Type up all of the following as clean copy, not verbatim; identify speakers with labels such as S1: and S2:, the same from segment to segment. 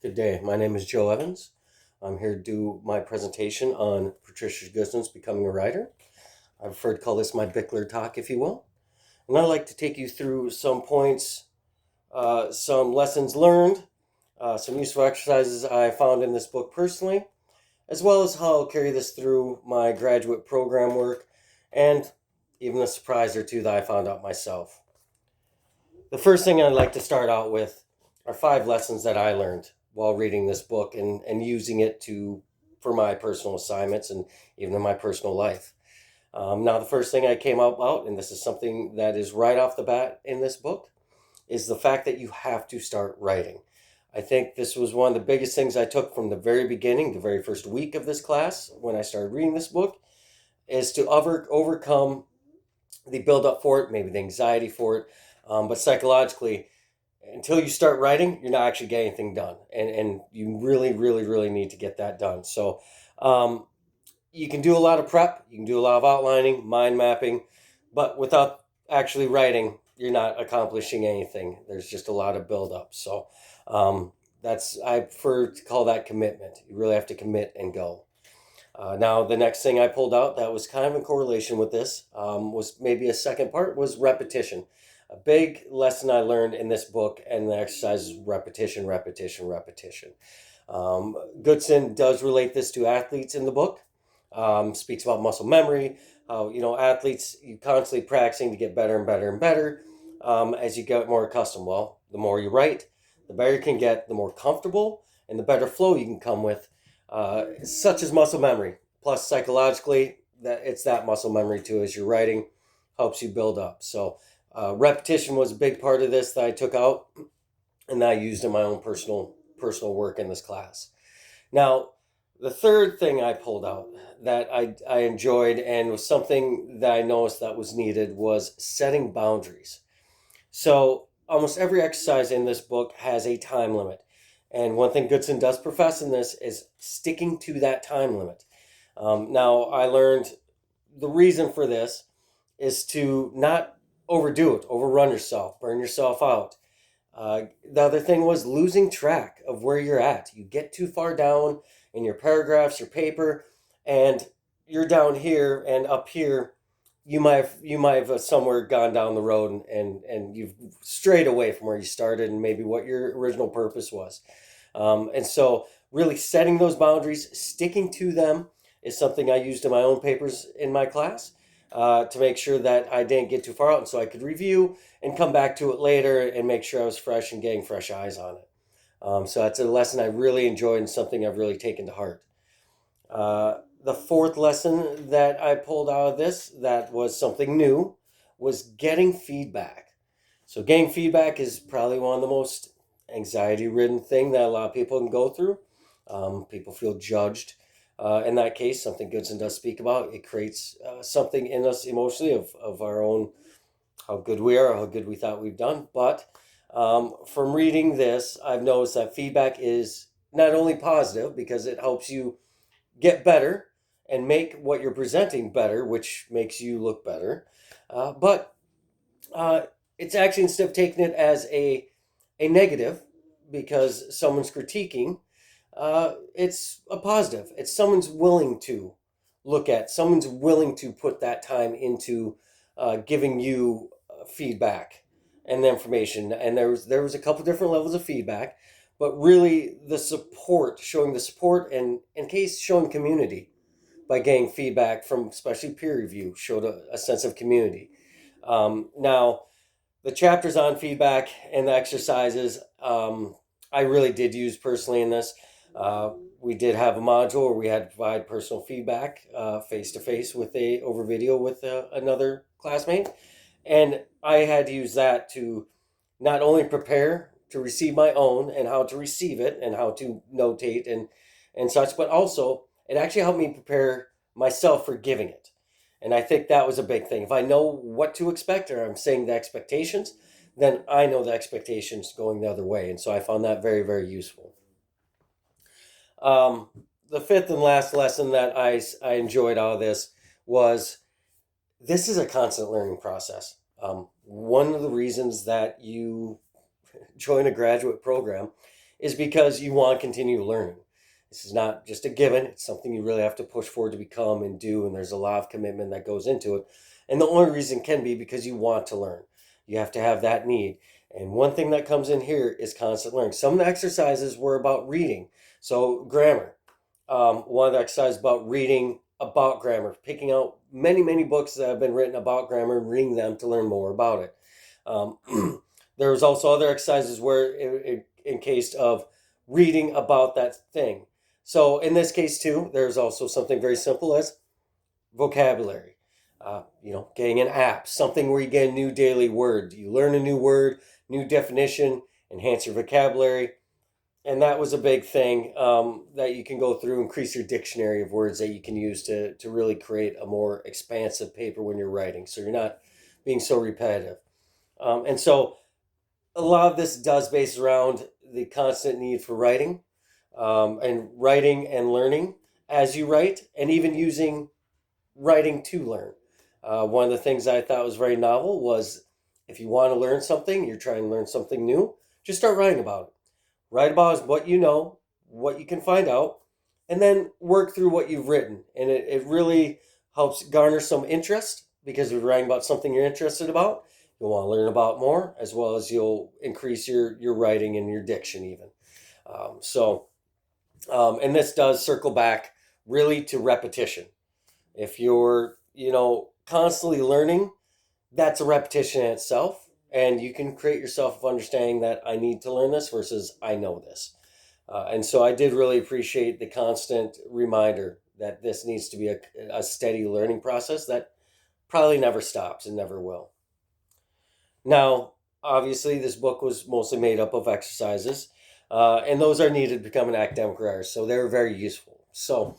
S1: Good day. My name is Joe Evans. I'm here to do my presentation on Patricia Goodsin's Becoming a Writer. I prefer to call this my Bickler talk, if you will. And I'd like to take you through some points, some lessons learned, some useful exercises I found in this book personally, as well as how I'll carry this through my graduate program work and even a surprise or two that I found out myself. The first thing I'd like to start out with are 5 lessons that I learned while reading this book and using it for my personal assignments and even in my personal life. Now, the first thing I came up about, and this is something that is right off the bat in this book, is the fact that you have to start writing. I think this was one of the biggest things I took from the very beginning, the very first week of this class, when I started reading this book, is to overcome the build up for it, maybe the anxiety for it, but psychologically, until you start writing, you're not actually getting anything done. And you really, really, really need to get that done. So you can do a lot of prep, you can do a lot of outlining, mind mapping, but without actually writing, you're not accomplishing anything. There's just a lot of buildup. So I prefer to call that commitment. You really have to commit and go. Now, the next thing I pulled out that was kind of in correlation with this was maybe a second part was repetition. A big lesson I learned in this book and the exercise is repetition, repetition, repetition. Goodsin does relate this to athletes in the book. Speaks about muscle memory. Athletes, you constantly practicing to get better and better and better as you get more accustomed. Well, the more you write, the better you can get, the more comfortable and the better flow you can come with, such as muscle memory. Plus, psychologically, it's that muscle memory too as you're writing helps you build up. So repetition was a big part of this that I took out and that I used in my own personal work in this class. Now, the third thing I pulled out that I enjoyed and was something that I noticed that was needed was setting boundaries. So almost every exercise in this book has a time limit. And one thing Goodsin does profess in this is sticking to that time limit. Now, I learned the reason for this is to not overdo it, overrun yourself, burn yourself out. The other thing was losing track of where you're at. You get too far down in your paragraphs, your paper, and you're down here and up here. You might have somewhere gone down the road and you've strayed away from where you started and maybe what your original purpose was. And so, really setting those boundaries, sticking to them, is something I used in my own papers in my class to make sure that I didn't get too far out, and so I could review and come back to it later and make sure I was fresh and getting fresh eyes on it. So that's a lesson I really enjoyed and something I've really taken to heart. The fourth lesson that I pulled out of this that was something new was getting feedback. So getting feedback is probably one of the most anxiety-ridden thing that a lot of people can go through. People feel judged. In that case, something Goodsin does speak about, it creates something in us emotionally of our own, how good we are, how good we thought we've done. But from reading this, I've noticed that feedback is not only positive because it helps you get better and make what you're presenting better, which makes you look better, but it's actually, instead of taking it as a negative because someone's critiquing, it's a positive. It's someone's willing to someone's willing to put that time into giving you feedback and the information. And there was a couple different levels of feedback, but really showing the support and in case showing community by getting feedback from especially peer review showed a sense of community. Now, the chapters on feedback and the exercises, I really did use personally in this. We did have a module where we had to provide personal feedback face to face over video with another classmate, and I had to use that to not only prepare to receive my own and how to receive it and how to notate and such, but also it actually helped me prepare myself for giving it. And I think that was a big thing. If I know what to expect or I'm saying the expectations, then I know the expectations going the other way. And so I found that very, very useful. The fifth and last lesson that I enjoyed out of this was this is a constant learning process. One of the reasons that you join a graduate program is because you want to continue learning. This is not just a given. It's something you really have to push forward to become and do, and there's a lot of commitment that goes into it. And the only reason can be because you want to learn. You have to have that need. And one thing that comes in here is constant learning. Some of the exercises were about reading. So grammar. One of the exercises about reading about grammar, picking out many, many books that have been written about grammar and reading them to learn more about it. There was also other exercises where it encased of reading about that thing. So in this case too, there's also something very simple as vocabulary. Getting an app, something where you get a new daily word. You learn a new word, new definition, enhance your vocabulary. And that was a big thing that you can go through, increase your dictionary of words that you can use to really create a more expansive paper when you're writing. So you're not being so repetitive. And so a lot of this does base around the constant need for writing and learning as you write, and even using writing to learn. One of the things I thought was very novel was if you want to learn something, you're trying to learn something new, just start writing about it. Write about what you know, what you can find out, and then work through what you've written. And it really helps garner some interest because if you're writing about something you're interested about, you'll want to learn about more, as well as you'll increase your writing and your diction even. And this does circle back really to repetition. If you're, constantly learning, that's a repetition in itself. And you can create yourself of understanding that I need to learn this versus I know this. And so I did really appreciate the constant reminder that this needs to be a steady learning process that probably never stops and never will. Now, obviously, this book was mostly made up of exercises, and those are needed to become an academic writer, so they're very useful. So,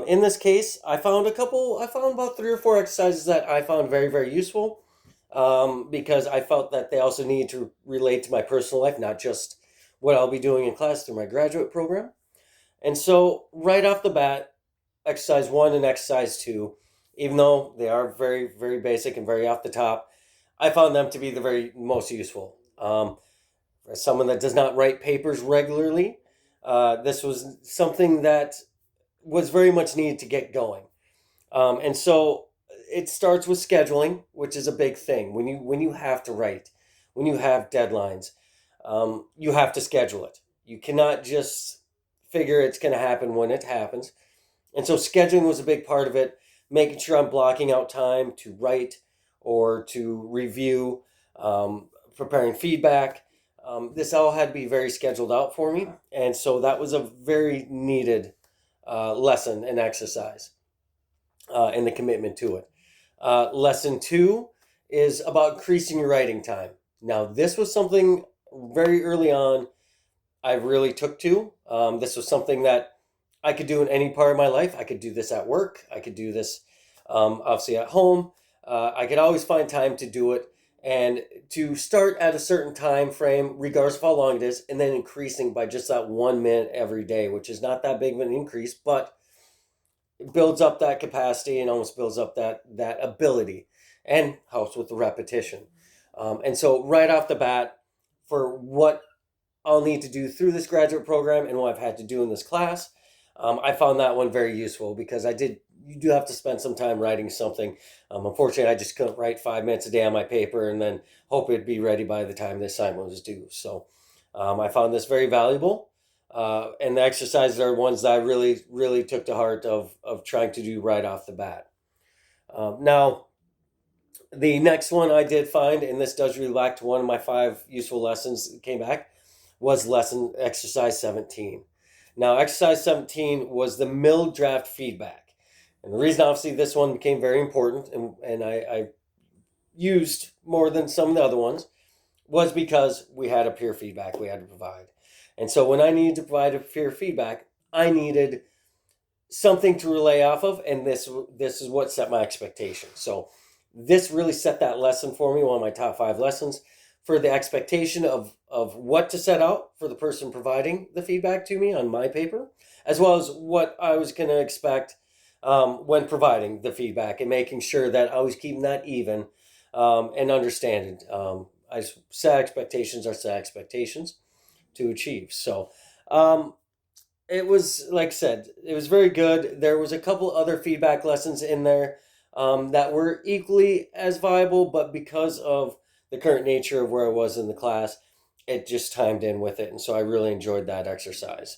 S1: in this case, I found about 3 or 4 exercises that I found very, very useful because I felt that they also need to relate to my personal life, not just what I'll be doing in class through my graduate program. And so, right off the bat, exercise 1 and exercise 2, even though they are very, very basic and very off the top, I found them to be the very most useful. As someone that does not write papers regularly, this was something that was very much needed to get going. And so it starts with scheduling, which is a big thing. When you have to write, when you have deadlines, you have to schedule it. You cannot just figure it's going to happen when it happens. And so scheduling was a big part of it, making sure I'm blocking out time to write or to review, preparing feedback. This all had to be very scheduled out for me. And so that was a very needed lesson and exercise and the commitment to it. Lesson 2 is about increasing your writing time. Now, this was something very early on I really took to. This was something that I could do in any part of my life. I could do this at work. I could do this obviously at home. I could always find time to do it and to start at a certain time frame, regardless of how long it is, and then increasing by just that 1 minute every day, which is not that big of an increase, but it builds up that capacity and almost builds up that ability and helps with the repetition. And so right off the bat, for what I'll need to do through this graduate program and what I've had to do in this class, I found that one very useful because you do have to spend some time writing something. Unfortunately, I just couldn't write 5 minutes a day on my paper and then hope it'd be ready by the time the assignment was due. So I found this very valuable. And the exercises are ones that I really, really took to heart of trying to do right off the bat. Now, the next one I did find, and this does relate back to one of my 5 useful lessons that came back, was exercise 17. Now, exercise 17 was the middle draft feedback. And the reason, obviously, this one became very important and I used more than some of the other ones was because we had a peer feedback we had to provide. And so when I needed to provide a peer feedback, I needed something to relay off of, and this is what set my expectation. So this really set that lesson for me, one of my top 5 lessons, for the expectation of what to set out for the person providing the feedback to me on my paper, as well as what I was going to expect when providing the feedback and making sure that I was keeping that even and understanding. Set expectations are set expectations. to achieve. So it was, like I said, it was very good. There was a couple other feedback lessons in there that were equally as viable, but because of the current nature of where I was in the class, it just timed in with it. And so I really enjoyed that exercise.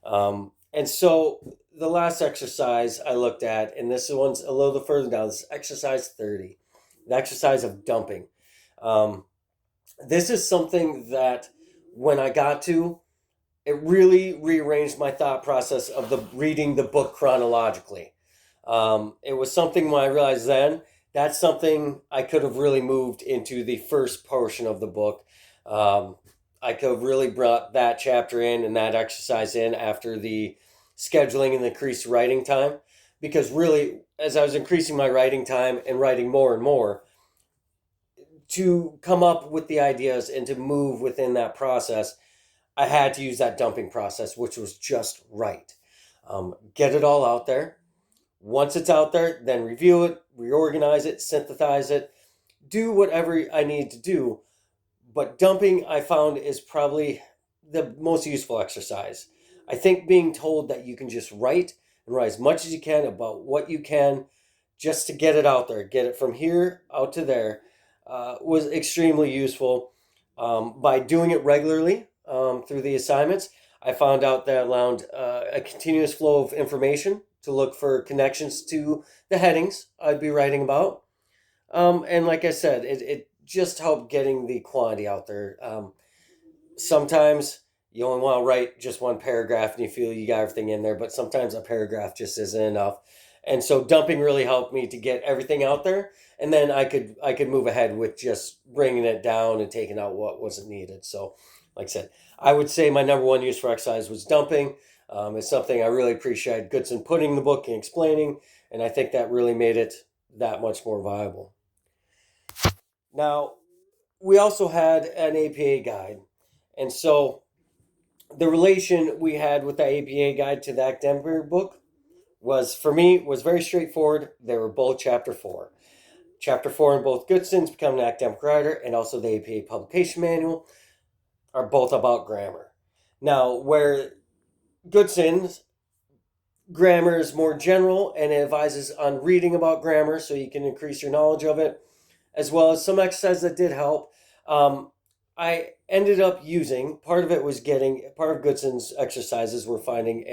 S1: And so the last exercise I looked at, and this one's a little further down, this is exercise 30, the exercise of dumping. Um, this is something that when I got to, it really rearranged my thought process of the reading the book chronologically. It was something when I realized then that's something I could have really moved into the first portion of the book. Um, I could have really brought that chapter in and that exercise in after the scheduling and increased writing time. Because really, as I was increasing my writing time and writing more and more, to come up with the ideas and to move within that process, I had to use that dumping process, which was just right. Get it all out there. Once it's out there, then review it, reorganize it, synthesize it, do whatever I need to do. But dumping, I found, is probably the most useful exercise. I think being told that you can just write and write as much as you can about what you can just to get it out there, get it from here out to there, was extremely useful. By doing it regularly through the assignments, I found out that allowed a continuous flow of information to look for connections to the headings I'd be writing about. And like I said, it just helped getting the quantity out there. Sometimes you only want to write just one paragraph and you feel you got everything in there, but sometimes a paragraph just isn't enough. And so dumping really helped me to get everything out there, and then I could move ahead with just bringing it down and taking out what wasn't needed. So, like I said, I would say my number one use for exercise was dumping. It's something I really appreciate Goodson putting in the book and explaining, and I think that really made it that much more viable. Now, we also had an APA guide, and so the relation we had with the APA guide to the academic book was, for me, was very straightforward. They were both chapter 4. Chapter 4 in both Goodson's Becoming an Academic Writer and also the APA Publication Manual are both about grammar. Now, where Goodson's grammar is more general and it advises on reading about grammar so you can increase your knowledge of it, as well as some exercises that did help. I ended up using, part of it was getting, part of Goodson's exercises were finding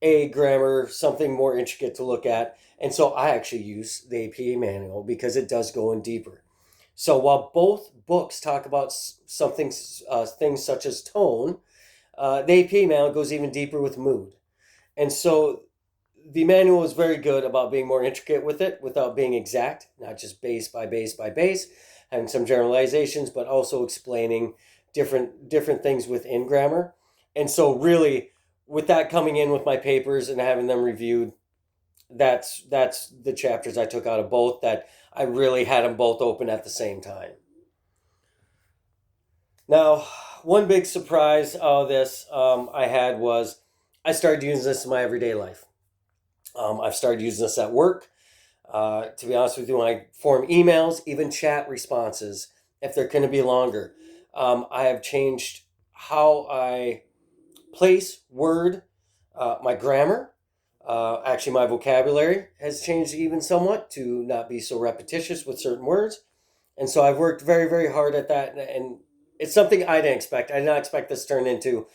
S1: a grammar, something more intricate to look at. And so I actually use the APA manual because it does go in deeper. So while both books talk about something, things such as tone, the APA manual goes even deeper with mood. And so the manual is very good about being more intricate with it without being exact, not just base by base by base, having some generalizations, but also explaining different things within grammar. And so really, with that coming in with my papers and having them reviewed, that's the chapters I took out of both, that I really had them both open at the same time. Now, one big surprise of this I had was I started using this in my everyday life. I've started using this at work. To be honest with you, when I form emails, even chat responses, if they're going to be longer, I have changed how I place word, my grammar. Actually, my vocabulary has changed even somewhat to not be so repetitious with certain words. And so I've worked very, very hard at that. And it's something I didn't expect. I did not expect this to turn into,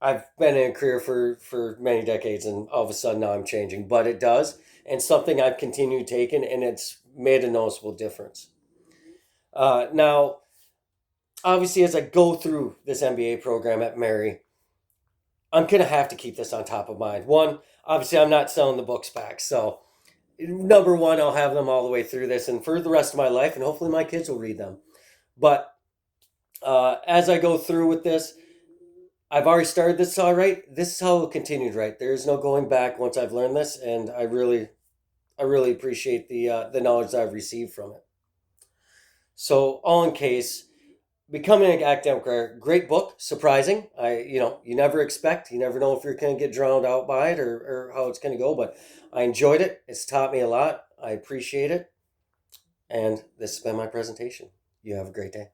S1: I've been in a career for many decades, and all of a sudden now I'm changing. But it does. And something I've continued taking, and it's made a noticeable difference. Now, obviously, as I go through this MBA program at Mary, I'm going to have to keep this on top of mind. One, obviously, I'm not selling the books back. So, number one, I'll have them all the way through this and for the rest of my life, and hopefully my kids will read them. But as I go through with this, I've already started this all right. This is how it'll continue to write. There is no going back once I've learned this, and I really appreciate the knowledge that I've received from it. So, all in case, Becoming an Academic Writer, great book, surprising. You never expect, you never know if you're going to get drowned out by it or how it's going to go, but I enjoyed it. It's taught me a lot. I appreciate it. And this has been my presentation. You have a great day.